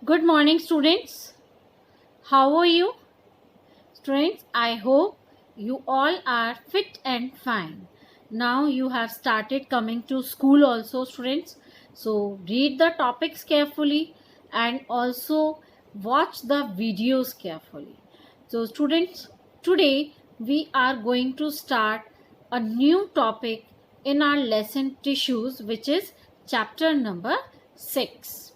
Good morning, students. How are you? Students, I hope you all are fit and fine. Now you have started coming to school also, students. So read the topics carefully and also watch the videos carefully. So students, today we are going to start a new topic in our lesson tissues, which is chapter number 6.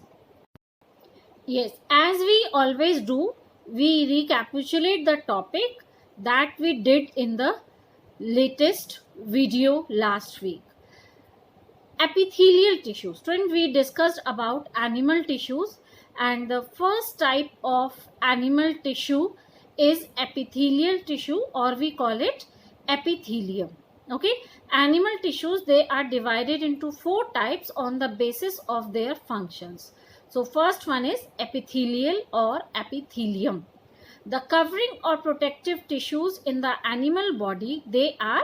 Yes, as we always do, we recapitulate the topic that we did in the latest video last week. Epithelial tissues. Student, we discussed about animal tissues, and the first type of animal tissue is epithelial tissue, or we call it epithelium. Okay, animal tissues, they are divided into 4 types on the basis of their functions. So first one is epithelial or epithelium. The covering or protective tissues in the animal body, they are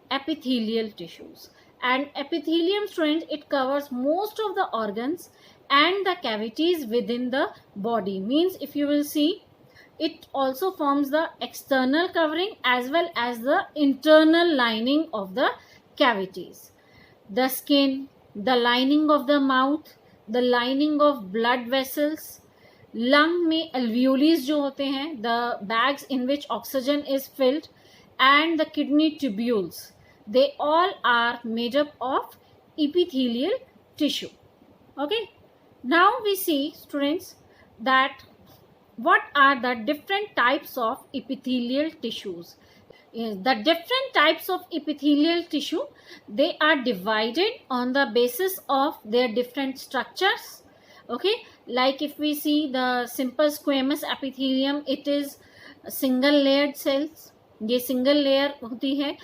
epithelial tissues. And epithelium, students, it covers most of the organs and the cavities within the body. Means if you will see, it also forms the external covering as well as the internal lining of the cavities. The skin, the lining of the mouth, the lining of blood vessels, lung में alveoles जो होते हैं, the bags in which oxygen is filled, and the kidney tubules, they all are made up of epithelial tissue. Okay, now we see, students, that what are the different types of epithelial tissues. The different types of epithelial tissue, they are divided on the basis of their different structures. Okay, like if we see the simple squamous epithelium, it is single layered cells, ये single layer होती है.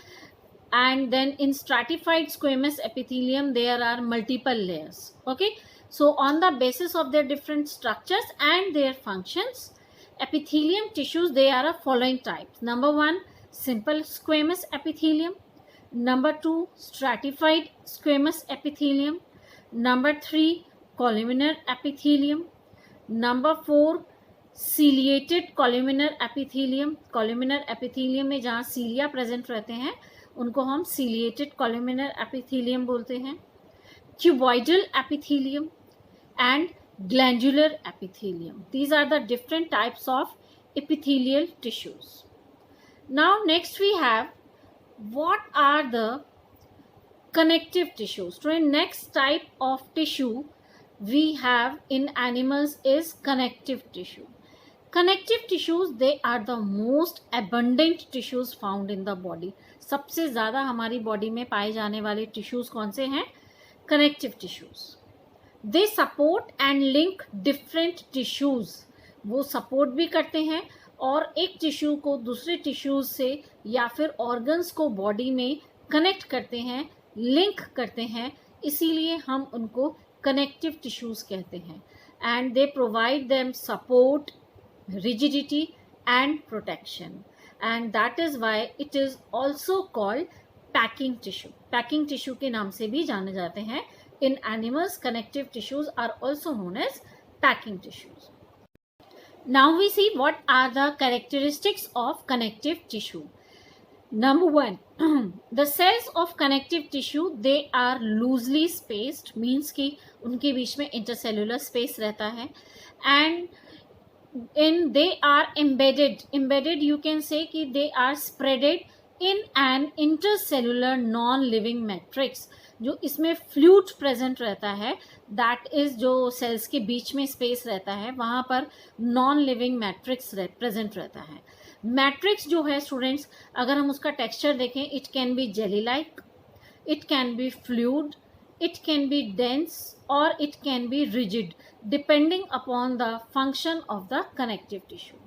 And then in stratified squamous epithelium, there are multiple layers. Okay, so on the basis of their different structures and their functions, epithelium tissues, they are a following types. Number 1, simple squamous epithelium. Number 2, stratified squamous epithelium. Number 3, columnar epithelium. Number 4, ciliated columnar epithelium. columnar epithelium में जहाँ cilia present रहते हैं उनको हम ciliated columnar epithelium बोलते हैं. Cuboidal epithelium and glandular epithelium. These are the different types of epithelial tissues. Now next we have, what are the connective tissues? So next type of tissue we have in animals is connective tissue. Connective tissues, they are the most abundant tissues found in the body. सबसे ज़्यादा हमारी body में पाए जाने वाले tissues कौन से हैं? Connective tissues. They support and link different tissues. वो सपोर्ट भी करते हैं और एक टिश्यू को दूसरे टिश्यूज़ से या फिर ऑर्गन्स को बॉडी में कनेक्ट करते हैं, लिंक करते हैं, इसीलिए हम उनको कनेक्टिव टिश्यूज़ कहते हैं. And they provide them support, rigidity and protection, and that is why it is also called packing tissue. Packing tissue के नाम से भी जाने जाते हैं. In animals, connective tissues are also known as packing tissues. Now we see what are the characteristics of connective tissue. Number 1, the cells of connective tissue, they are loosely spaced, means कि उनके बीच में intercellular space रहता है, and they are embedded you can say कि they are spreaded in an intercellular non-living matrix. जो इसमें fluid present रहता है, दैट इज जो सेल्स के बीच में स्पेस रहता है, वहाँ पर नॉन लिविंग मैट्रिक्स प्रेजेंट रहता है. मैट्रिक्स जो है स्टूडेंट्स, अगर हम उसका टेक्सचर देखें, it can be jelly like, it can be fluid, it can be dense or it can be rigid depending upon the function of the connective tissue.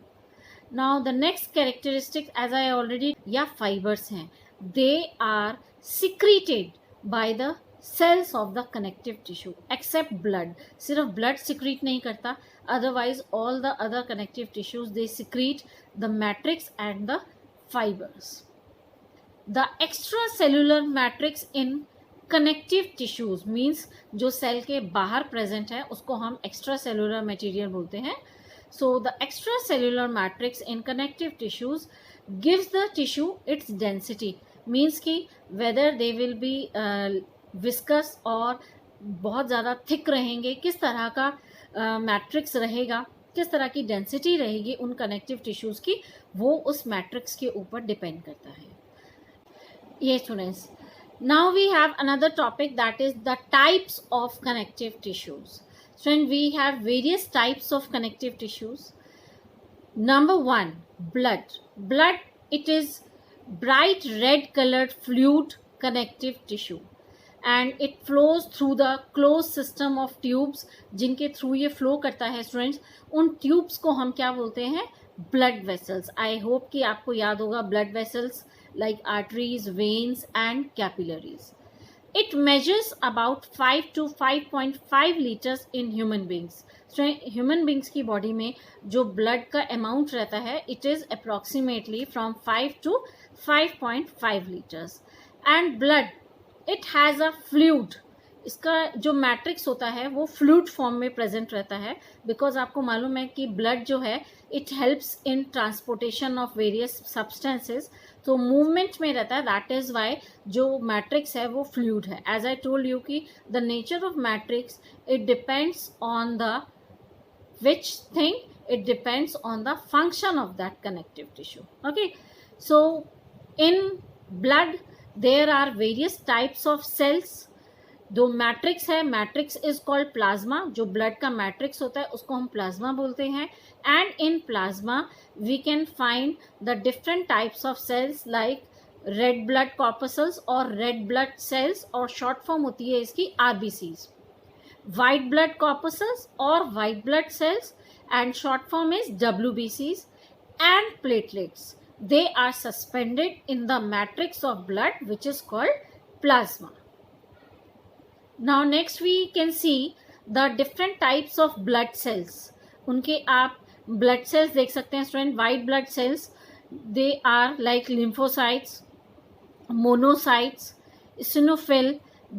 Now the next characteristic, as I already, या fibers हैं, they are secreted by the cells of the connective tissue except blood. सिर्फ blood secrete नहीं करता, otherwise all the other connective tissues, they secrete the matrix and the fibers. The extracellular matrix in connective tissues means जो cell के बाहर present है उसको हम extra cellular material बोलते हैं. So the extra cellular matrix in connective tissues gives the tissue its density. Means कि whether they will be viscous और बहुत ज़्यादा थिक रहेंगे, किस तरह का मैट्रिक्स रहेगा, किस तरह की डेंसिटी रहेगी उन कनेक्टिव टिश्यूज़ की, वो उस मैट्रिक्स के ऊपर डिपेंड करता है. ये students, now we have another topic that is the types of connective tissues. Student, we have various types of connective tissues. Number 1, blood. Blood, it is bright red colored fluid connective tissue and it flows through the closed system of tubes. जिनके through ये flow करता है students, उन tubes को हम क्या बोलते हैं? Blood vessels. आई होप कि आपको याद होगा blood vessels like arteries, veins and capillaries. It measures about 5 to 5.5 liters in human beings. So, human beings की body में जो blood का amount रहता है, it is approximately from 5 to 5.5 liters. And blood, it has a fluid. इसका जो matrix होता है वो फ्लूइड फॉर्म में प्रेजेंट रहता है, बिकॉज आपको मालूम है कि ब्लड जो है it helps in transportation of various substances, तो मूवमेंट में रहता है. दैट इज वाई जो मैट्रिक्स है वो फ्लूइड है. एज आई टोल्ड यू कि the nature of matrix it depends on the which thing, it depends on the function of that connective tissue. Okay, so in blood there are various types of cells. दो matrix है, matrix is called plasma. जो blood का matrix होता है उसको हम plasma बोलते हैं. And in plasma we can find the different types of cells like red blood corpuscles और रेड ब्लड सेल्स, और शॉर्ट फॉर्म होती है इसकी आरबीसीज. वाइट ब्लड कॉर्पसल्स और white blood cells, and short form is डब्ल्यूबीसीज. And platelets, they are suspended in the matrix of blood which is called plasma. Now next we can see the different types of blood cells. उनके आप blood cells देख सकते हैं student. white blood cells, they are like lymphocytes, monocytes, eosinophil,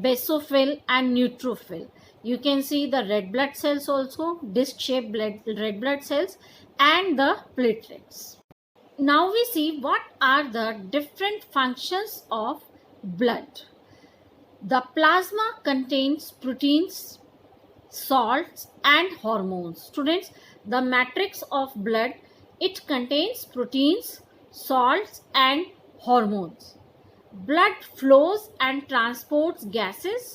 basophil and neutrophil. You can see the red blood cells also, disc shaped red blood cells, and the platelets. Now we see what are the different functions of blood. The plasma contains proteins, salts and hormones. Students, the matrix of blood, it contains proteins, salts and hormones. Blood flows and transports gases.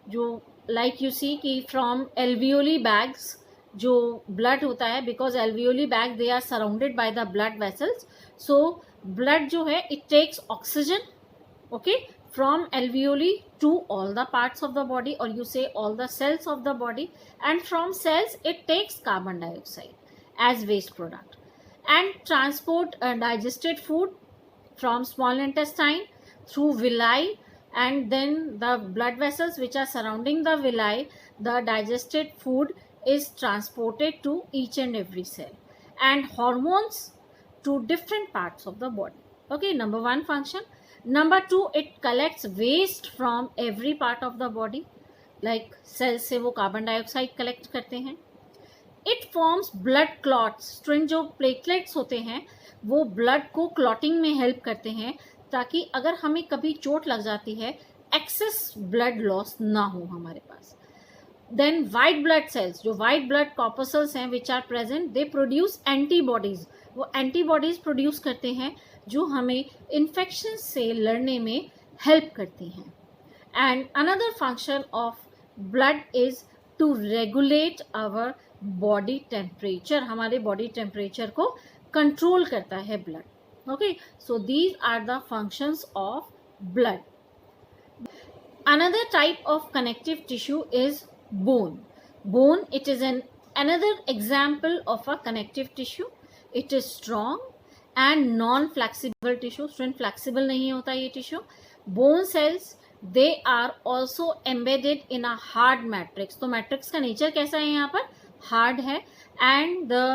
जो like you see कि from alveoli bags जो blood होता है, because alveoli bag they are surrounded by the blood vessels. So blood जो है it takes oxygen, okay, from alveoli to all the parts of the body, or you say all the cells of the body, and from cells it takes carbon dioxide as waste product and transport digested food from small intestine through villi, and then the blood vessels which are surrounding the villi, the digested food is transported to each and every cell, and hormones to different parts of the body. Okay, number 1 function. Number 2, it collects waste from every part of the body, like cells से वो carbon dioxide collect करते हैं. It forms blood clots. Student, जो platelets होते हैं वो blood को clotting में हेल्प करते हैं, ताकि अगर हमें कभी चोट लग जाती है एक्सेस ब्लड लॉस ना हो हमारे पास. देन वाइट ब्लड सेल्स, जो वाइट ब्लड कॉर्पसल्स हैं which are present, they produce antibodies. वो एंटीबॉडीज प्रोड्यूस करते हैं जो हमें इन्फेक्शन से लड़ने में हेल्प करती हैं. And another function of blood is to regulate our body temperature. हमारे बॉडी टेम्परेचर को कंट्रोल करता है blood. Okay, so these are the functions of blood. Another type of connective tissue is bone. Bone, it is another example of a connective tissue. It is strong and non-flexible tissue. Student, flexible नहीं होता ये tissue. Bone cells, they are also embedded in a hard matrix. तो matrix का nature कैसा है यहाँ पर? Hard है. And the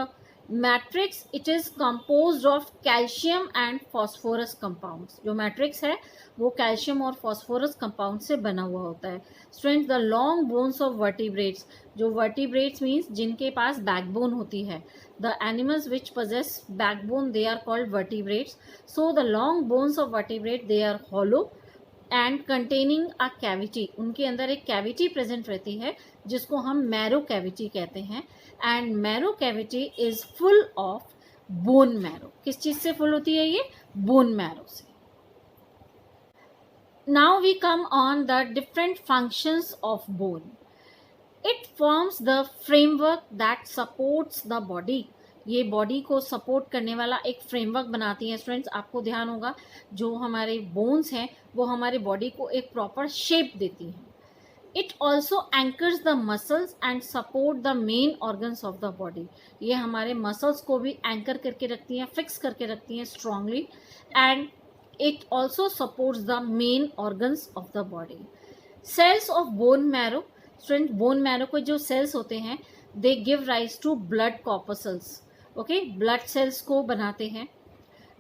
matrix it is composed of calcium and phosphorus compounds. जो मैट्रिक्स है वो कैल्शियम और फॉस्फोरस कंपाउंड से बना हुआ होता है। Students, the long bones of vertebrates, जो वर्टिब्रेट्स मीन्स जिनके पास बैकबोन होती है, the animals which possess backbone they are called vertebrates. So the long bones of vertebrate they are hollow and containing a cavity, उनके अंदर एक cavity present रहती है जिसको हम मैरो कैविटी कहते हैं। And marrow cavity is full of bone marrow. किस चीज से फुल होती है ये? बोन मैरो से। Now we come on the different functions of bone. It forms the framework that supports the body. ये बॉडी को सपोर्ट करने वाला एक फ्रेमवर्क बनाती है। स्टूडेंट्स, आपको ध्यान होगा जो हमारे बोन्स हैं वो हमारे बॉडी को एक प्रॉपर शेप देती हैं। It also anchors the muscles and support the main organs of the body. ये हमारे मसल्स को भी एंकर करके रखती हैं, फिक्स करके रखती हैं strongly. And it also supports the main organs of the body. Cells of bone marrow, student bone marrow को जो सेल्स होते हैं they give rise to blood corpuscles. Okay, blood cells को बनाते हैं।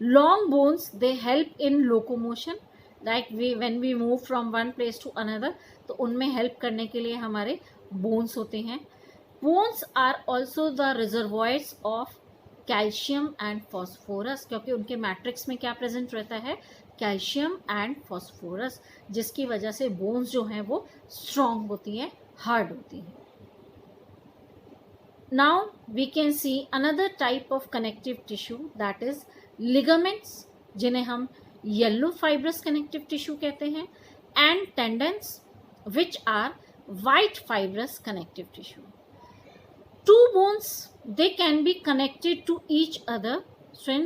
Long bones they help in locomotion, like when we move from one place to another, तो उनमें help करने के लिए हमारे बोन्स होते हैं। Bones are also the reservoirs of calcium and phosphorus, क्योंकि उनके मैट्रिक्स में क्या प्रेजेंट रहता है? कैल्शियम एंड फॉस्फोरस, जिसकी वजह से बोन्स जो हैं वो स्ट्रॉन्ग होती हैं, हार्ड होती हैं। Now we can see another type of connective tissue, that is ligaments, जिन्हें हम yellow fibrous connective tissue कहते हैं, and tendons which are white fibrous connective tissue. Two bones they can be connected to each other. So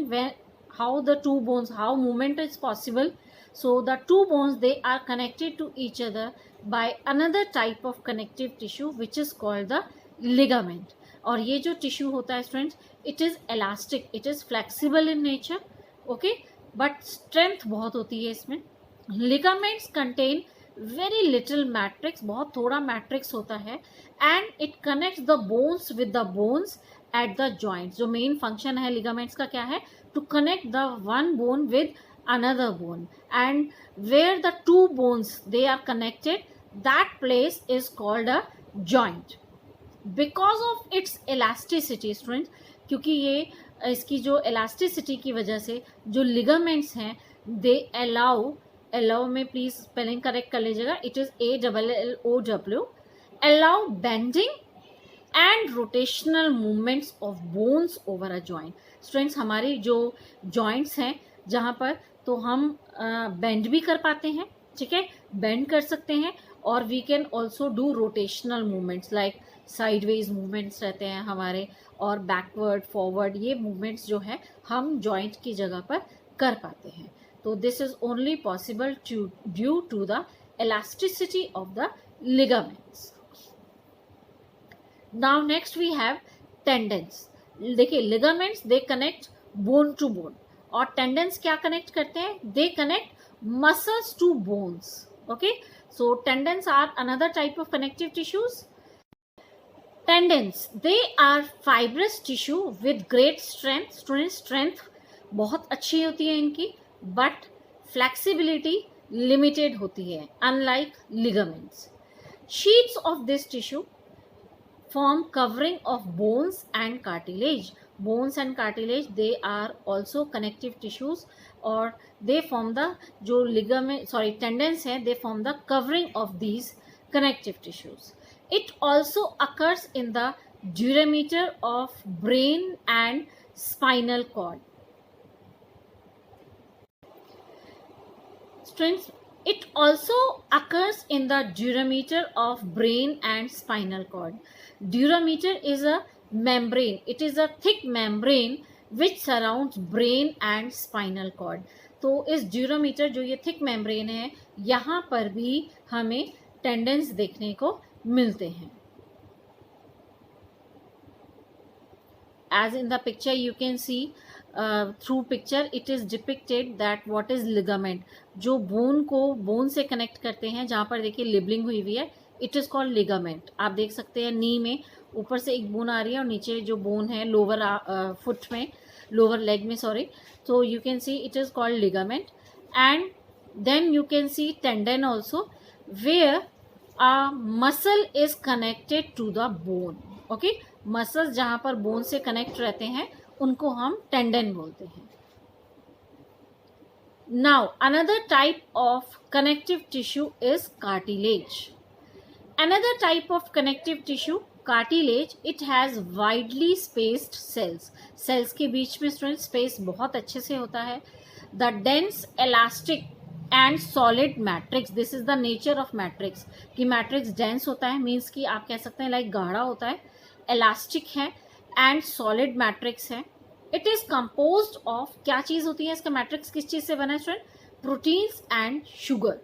how the two bones, how movement is possible? So the two bones they are connected to each other by another type of connective tissue which is called the ligament. और ये जो tissue होता है students, it is elastic, it is flexible in nature, okay, but strength बहुत होती है इसमें। Ligaments contain very little matrix, बहुत थोड़ा मैट्रिक्स होता है। And it connects the bones with the bones at the joints. जो मेन फंक्शन है लिगामेंट्स का क्या है? To connect the one bone with another bone, and where the two bones they are connected, that place is called a joint. Because of its elasticity students, क्योंकि ये इसकी जो elasticity की वजह से जो लिगामेंट्स हैं दे अलाउ में प्लीज स्पेलिंग करेक्ट कर लीजिएगा, it is ALLOW, allow bending and rotational movements of bones over a joint. Students, हमारी जो जॉइंट्स हैं जहाँ पर तो हम बेंड भी कर पाते हैं, ठीक है, बेंड कर सकते हैं, और we can also do rotational movements like sideways movements रहते हैं हमारे, और बैकवर्ड फॉरवर्ड ये मूवमेंट्स जो है हम जॉइंट की जगह पर कर पाते हैं। तो this is only possible due to the elasticity of the ligaments. Now next we have tendons. देखिए ligaments they connect bone to bone, और tendons क्या connect करते हैं? They connect muscles to bones. Okay, so tendons are another type of connective tissues. Tendons they are fibrous tissue with great strength. Student strength बहुत अच्छी होती है इनकी, but flexibility limited होती है, unlike ligaments. Sheets of this tissue form covering of bones and cartilage. Bones and cartilage they are also connective tissues, और they form the जो tendons हैं they form the covering of these connective tissues. It also occurs in the durameter of brain and spinal cord. Students, it also occurs in the durameter of brain and spinal cord. Durameter is a membrane. It is a thick membrane which surrounds brain and spinal cord. तो इस dura mater जो ये thick membrane है यहाँ पर भी हमें tendencies देखने को मिलते हैं. As in the picture you can see, through picture it is depicted that what is ligament. जो बोन को बोन से कनेक्ट करते हैं, जहाँ पर देखिए लिबलिंग हुई हुई है, इट इज़ कॉल्ड लिगामेंट. आप देख सकते हैं नी में ऊपर से एक बोन आ रही है और नीचे जो बोन है लोअर फुट में, लोअर लेग में, sorry. So you can see it is called ligament, and then you can see tendon also, where a muscle is connected to the bone. Okay, muscles जहाँ पर bone से connect रहते हैं उनको हम tendon बोलते हैं. Now another type of connective tissue is cartilage. Another type of connective tissue, cartilage, it has widely spaced cells. Cells के बीच में स्टूडेंट स्पेस बहुत अच्छे से होता है. The dense elastic and solid matrix, this is the nature of matrix, कि matrix dense होता है, means कि आप कह सकते हैं लाइक गाढ़ा होता है, elastic है and solid matrix है. It is composed of, क्या चीज़ होती है इसका matrix, किस चीज़ से बना है student? Proteins and sugar.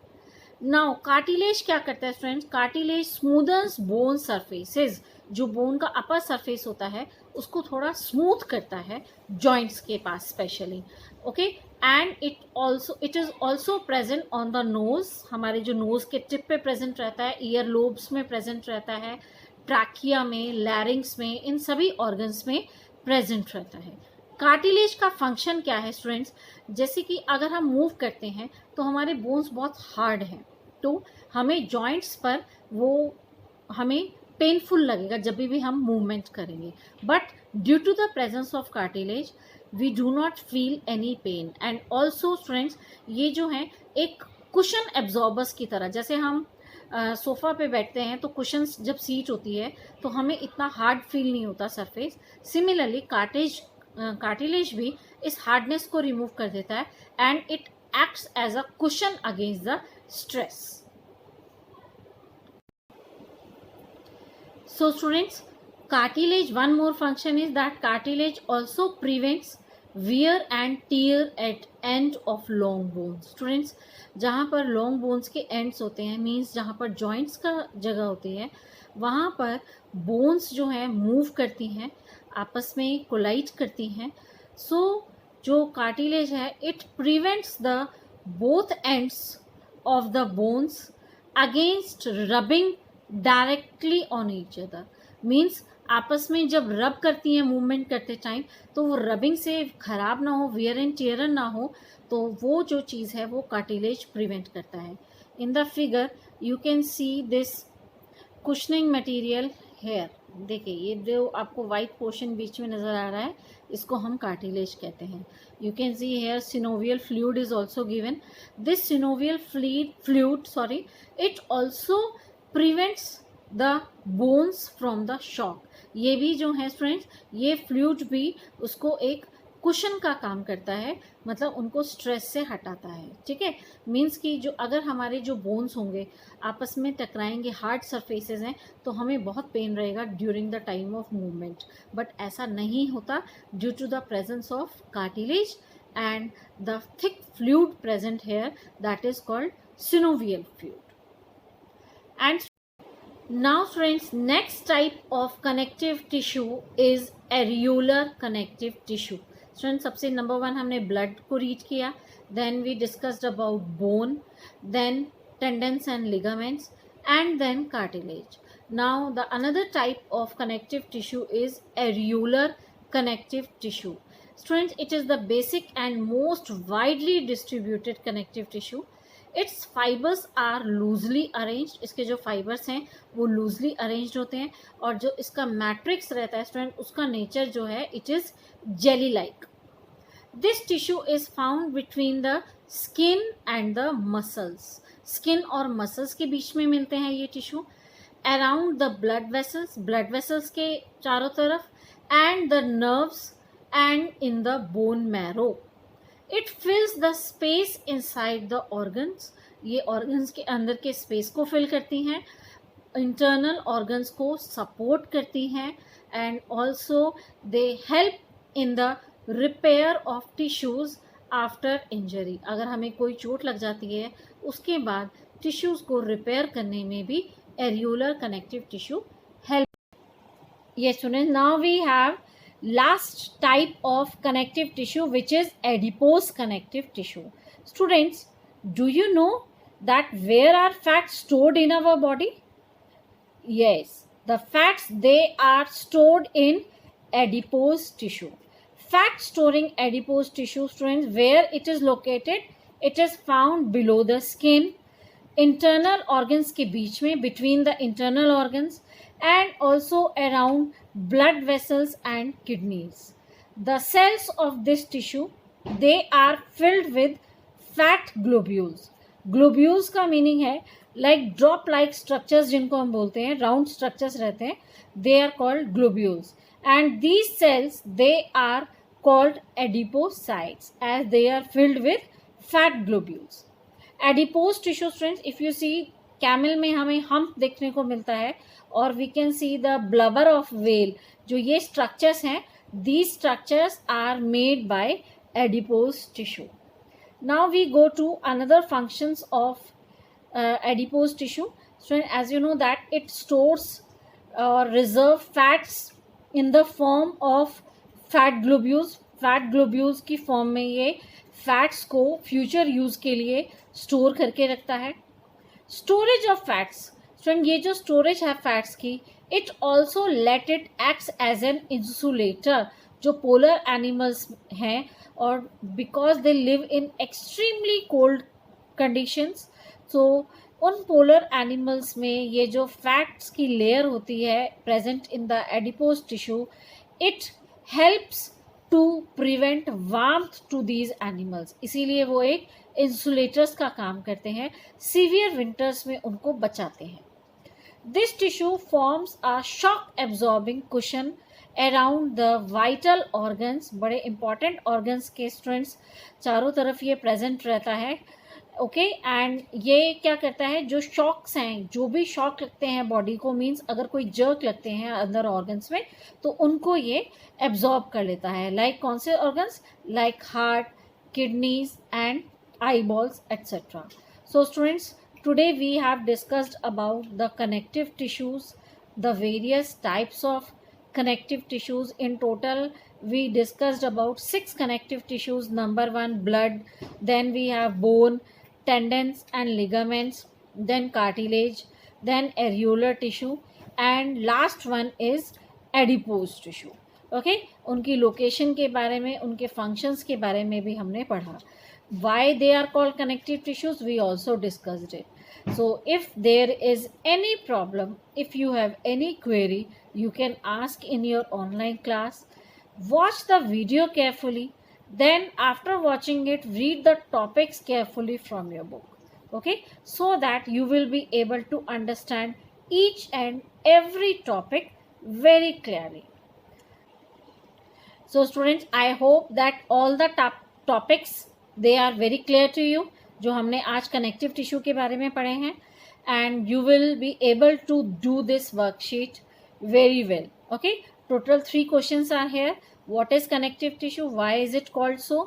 Now cartilage क्या करता है स्टूडेंट्स? कार्टिलेज स्मूदन्स बोन सरफेसेस, जो बोन का अपर सरफेस होता है उसको थोड़ा स्मूथ करता है जॉइंट्स के पास specially. Okay, and it is also present on the nose, हमारे जो नोज के टिप पे प्रेजेंट रहता है, ईयर लोब्स में प्रेजेंट रहता है, ट्रैकिया में, लैरिंग्स में, इन सभी ऑर्गन्स में प्रेजेंट रहता है. कार्टिलेज का फंक्शन क्या है स्टूडेंट्स? जैसे कि अगर हम मूव करते हैं तो हमारे बोन्स बहुत हार्ड हैं, तो हमें जॉइंट्स पर वो हमें पेनफुल लगेगा जब भी हम मूवमेंट करेंगे. But due to the presence of cartilage we do not feel any pain. And also students, ये जो है एक कुशन एब्जॉर्बर्स की तरह, जैसे हम सोफ़ा पे बैठते हैं तो कुशन्स जब सीट होती है तो हमें इतना हार्ड फील नहीं होता सरफेस. सिमिलरली कार्टिलेज भी इस हार्डनेस को रिमूव कर देता है and it acts as a cushion against the stress. So students, cartilage, one more function is that cartilage also prevents wear and tear at end of long bones. Students, जहाँ पर long bones के ends होते हैं, means जहाँ पर joints का जगह होती है, वहाँ पर bones जो हैं move करती हैं, आपस में collide करती हैं. So जो कार्टिलेज है, it prevents the both ends of the bones against rubbing directly on each other. Means आपस में जब रब करती हैं मूवमेंट करते टाइम तो वो रबिंग से ख़राब ना हो, वियर एंड टियर ना हो, तो वो जो चीज़ है वो कार्टिलेज प्रिवेंट करता है. In the figure you can see this cushioning material here. देखिए ये जो आपको वाइट पोर्शन बीच में नज़र आ रहा है इसको हम कार्टिलेज कहते हैं. You can see here synovial fluid is also given. This synovial fluid it also prevents the bones from the shock. ये भी जो है स्टूडेंट्स, ये फ्लूइड भी उसको एक कुशन का काम करता है, मतलब उनको स्ट्रेस से हटाता है. ठीक है, मीन्स कि जो अगर हमारे जो बोन्स होंगे आपस में टकराएंगे, हार्ड सरफेसेस हैं, तो हमें बहुत पेन रहेगा during the time of movement. But ऐसा नहीं होता due to the presence of cartilage and the thick fluid present here, that is called synovial fluid. And now friends, next type of connective tissue is areolar connective tissue. Student, सबसे number 1 हमने blood को read किया, then we discussed about bone, then tendons and ligaments, and then cartilage. Now the another type of connective tissue is areolar connective tissue. Students, it is the basic and most widely distributed connective tissue. Its fibres are loosely arranged. इसके जो fibres हैं वो loosely arranged होते हैं, और जो इसका matrix रहता है स्टूडेंट, उसका नेचर जो है it is jelly like. This tissue is found between the skin and the muscles. Skin और मसल्स के बीच में मिलते हैं ये tissue. Around the blood vessels के चारों तरफ, and the nerves and in the bone marrow. It फिल्स the space inside the organs. ये ऑर्गन्स के अंदर के स्पेस को फिल करती हैं, इंटरनल ऑर्गन्स को सपोर्ट करती हैं, and also they help in the repair of tissues after injury. अगर हमें कोई चोट लग जाती है उसके बाद टिश्यूज़ को रिपेयर करने में भी एरियोलर कनेक्टिव टिश्यू हेल्प. ये सुने. Now we have last type of connective tissue, which is adipose connective tissue. Students, do you know that where are fats stored in our body? Yes, The fats, they are stored in adipose tissue. Fat storing adipose tissue, students, where it is located? It is found below the skin, internal organs के बीच में, between the internal organs, and also around blood vessels and kidneys. The cells of this tissue, they are filled with fat globules. Globules का meaning है like drop like structures, जिनको हम बोलते हैं round structures रहते हैं, they are called globules. And these cells, they are called adipocytes as they are filled with fat globules. Adipose tissue, friends, if you see camel में हमें hump देखने को मिलता है, और we can see the blubber of whale, जो ये structures हैं, these structures are made by adipose tissue. Now we go to another functions of adipose tissue. So as you know that it stores or reserve fats in the form of fat globules. Fat globules की form में ये fats को future use के लिए store करके रखता है. Storage of fats, friend, ये जो स्टोरेज है फैट्स की, it also let it acts as an insulator. जो पोलर एनिमल्स हैं, और because they live in extremely cold conditions, तो उन पोलर एनिमल्स में ये जो फैट्स की लेयर होती है present in the adipose tissue, it helps to prevent warmth to these animals. इसीलिए वो एक इंसुलेटर्स का काम करते हैं, सीवियर विंटर्स में उनको बचाते हैं. This tissue forms a shock absorbing cushion around the vital organs. बड़े इंपॉर्टेंट ऑर्गन्स के स्टूडेंट्स चारों तरफ ये प्रेजेंट रहता है. ओके, एंड ये क्या करता है, जो शॉक्स हैं, जो भी शॉक लगते हैं बॉडी को, मीन्स अगर कोई जर्क लगते हैं अंदर ऑर्गन्स में, तो उनको ये एब्जॉर्ब कर लेता है. लाइक कौन से organs? Like heart, kidneys and eyeballs et cetera. So students, today we have discussed about the connective tissues, the various types of connective tissues. In total we discussed about 6 connective tissues. Number 1, blood, then we have bone, tendons and ligaments, then cartilage, then areolar tissue, and last one is adipose tissue. Okay, उनकी location के बारे में, उनके functions के बारे में भी हमने पढ़ा. Why they are called connective tissues, we also discussed it. So if there is any problem, if you have any query, you can ask in your online class. Watch the video carefully, then after watching it, read the topics carefully from your book. Okay, so that you will be able to understand each and every topic very clearly. So students, I hope that all the topics, they are very clear to you, जो हमने आज connective tissue के बारे में पढ़े हैं, and you will be able to do this worksheet very well. Okay, total 3 questions are here. What is connective tissue? Why is it called so?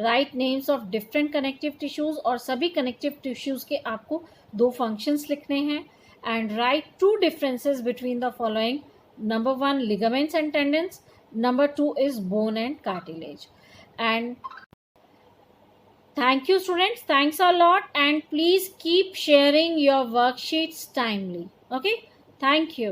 Write names of different connective tissues, और सभी connective tissues के आपको 2 functions लिखने हैं, and write 2 differences between the following. Number 1, ligaments and tendons. Number 2 is bone and cartilage. And thank you students, thanks a lot, and please keep sharing your worksheets timely. Okay, thank you.